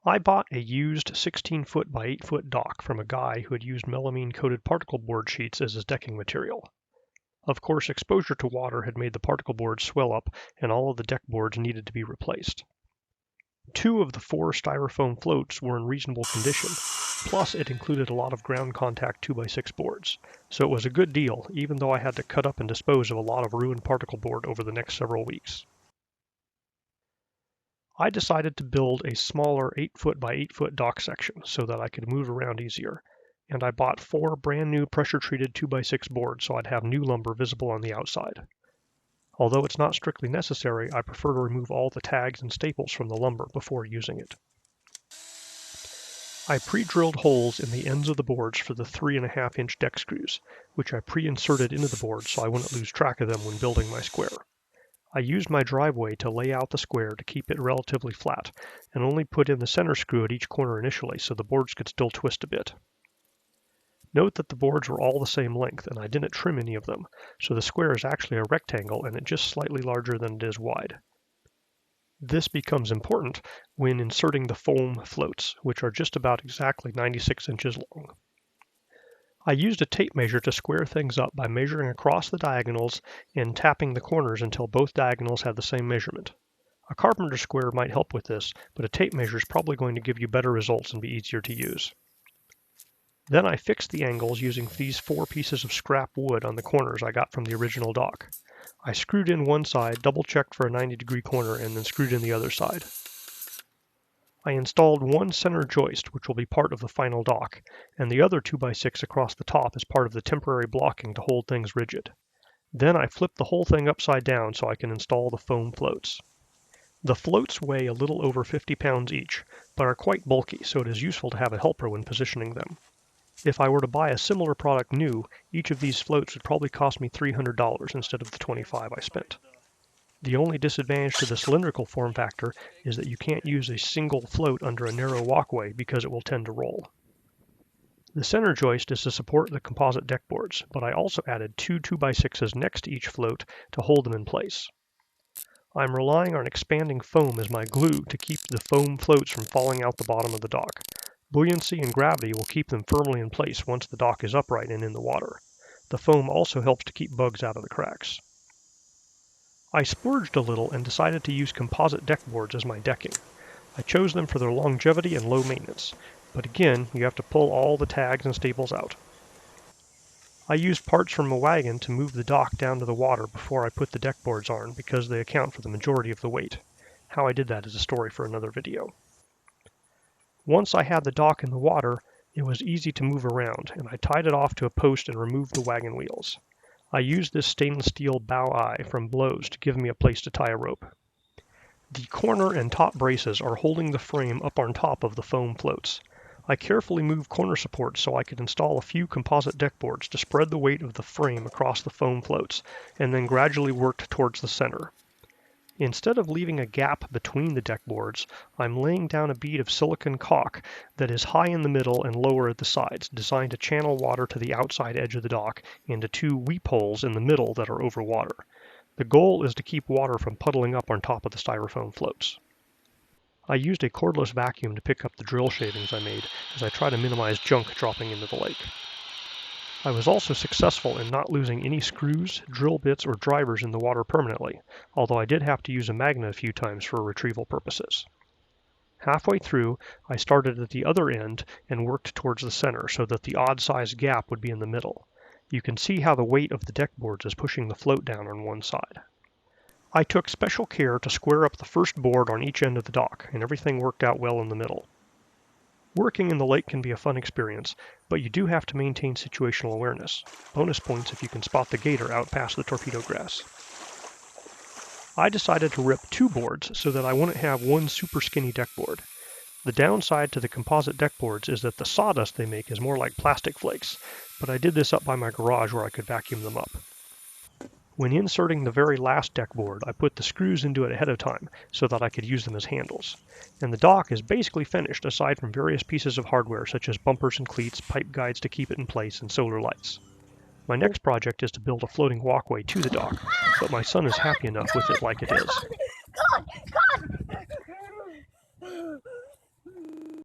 I bought a used 16-foot by 8-foot dock from a guy who had used melamine-coated particle board sheets as his decking material. Of course, exposure to water had made the particle boards swell up, and all of the deck boards needed to be replaced. 2 of the 4 styrofoam floats were in reasonable condition, plus it included a lot of ground contact 2x6 boards, so it was a good deal, even though I had to cut up and dispose of a lot of ruined particle board over the next several weeks. I decided to build a smaller 8-foot by 8-foot dock section so that I could move around easier, and I bought 4 brand new pressure-treated 2x6 boards so I'd have new lumber visible on the outside. Although it's not strictly necessary, I prefer to remove all the tags and staples from the lumber before using it. I pre-drilled holes in the ends of the boards for the 3.5-inch deck screws, which I pre-inserted into the board so I wouldn't lose track of them when building my square. I used my driveway to lay out the square to keep it relatively flat, and only put in the center screw at each corner initially so the boards could still twist a bit. Note that the boards were all the same length, and I didn't trim any of them, so the square is actually a rectangle and it's just slightly larger than it is wide. This becomes important when inserting the foam floats, which are just about exactly 96 inches long. I used a tape measure to square things up by measuring across the diagonals and tapping the corners until both diagonals had the same measurement. A carpenter square might help with this, but a tape measure is probably going to give you better results and be easier to use. Then I fixed the angles using these 4 pieces of scrap wood on the corners I got from the original dock. I screwed in one side, double-checked for a 90-degree corner, and then screwed in the other side. I installed one center joist, which will be part of the final dock, and the other 2x6 across the top as part of the temporary blocking to hold things rigid. Then I flipped the whole thing upside down so I can install the foam floats. The floats weigh a little over 50 pounds each, but are quite bulky, so it is useful to have a helper when positioning them. If I were to buy a similar product new, each of these floats would probably cost me $300 instead of the $25 I spent. The only disadvantage to the cylindrical form factor is that you can't use a single float under a narrow walkway because it will tend to roll. The center joist is to support the composite deck boards, but I also added 2 2x6s next to each float to hold them in place. I'm relying on expanding foam as my glue to keep the foam floats from falling out the bottom of the dock. Buoyancy and gravity will keep them firmly in place once the dock is upright and in the water. The foam also helps to keep bugs out of the cracks. I splurged a little and decided to use composite deck boards as my decking. I chose them for their longevity and low maintenance, but again, you have to pull all the tags and staples out. I used parts from a wagon to move the dock down to the water before I put the deck boards on because they account for the majority of the weight. How I did that is a story for another video. Once I had the dock in the water, it was easy to move around, and I tied it off to a post and removed the wagon wheels. I used this stainless steel bow eye from Lowe's to give me a place to tie a rope. The corner and top braces are holding the frame up on top of the foam floats. I carefully moved corner supports so I could install a few composite deck boards to spread the weight of the frame across the foam floats, and then gradually worked towards the center. Instead of leaving a gap between the deck boards, I'm laying down a bead of silicon caulk that is high in the middle and lower at the sides, designed to channel water to the outside edge of the dock into 2 weep holes in the middle that are over water. The goal is to keep water from puddling up on top of the styrofoam floats. I used a cordless vacuum to pick up the drill shavings I made as I try to minimize junk dropping into the lake. I was also successful in not losing any screws, drill bits, or drivers in the water permanently, although I did have to use a magnet a few times for retrieval purposes. Halfway through, I started at the other end and worked towards the center so that the odd-sized gap would be in the middle. You can see how the weight of the deck boards is pushing the float down on one side. I took special care to square up the first board on each end of the dock, and everything worked out well in the middle. Working in the lake can be a fun experience, but you do have to maintain situational awareness. Bonus points if you can spot the gator out past the torpedo grass. I decided to rip 2 boards so that I wouldn't have one super skinny deck board. The downside to the composite deck boards is that the sawdust they make is more like plastic flakes, but I did this up by my garage where I could vacuum them up. When inserting the very last deck board, I put the screws into it ahead of time so that I could use them as handles. And the dock is basically finished aside from various pieces of hardware such as bumpers and cleats, pipe guides to keep it in place, and solar lights. My next project is to build a floating walkway to the dock, but my son is happy enough with it like it is.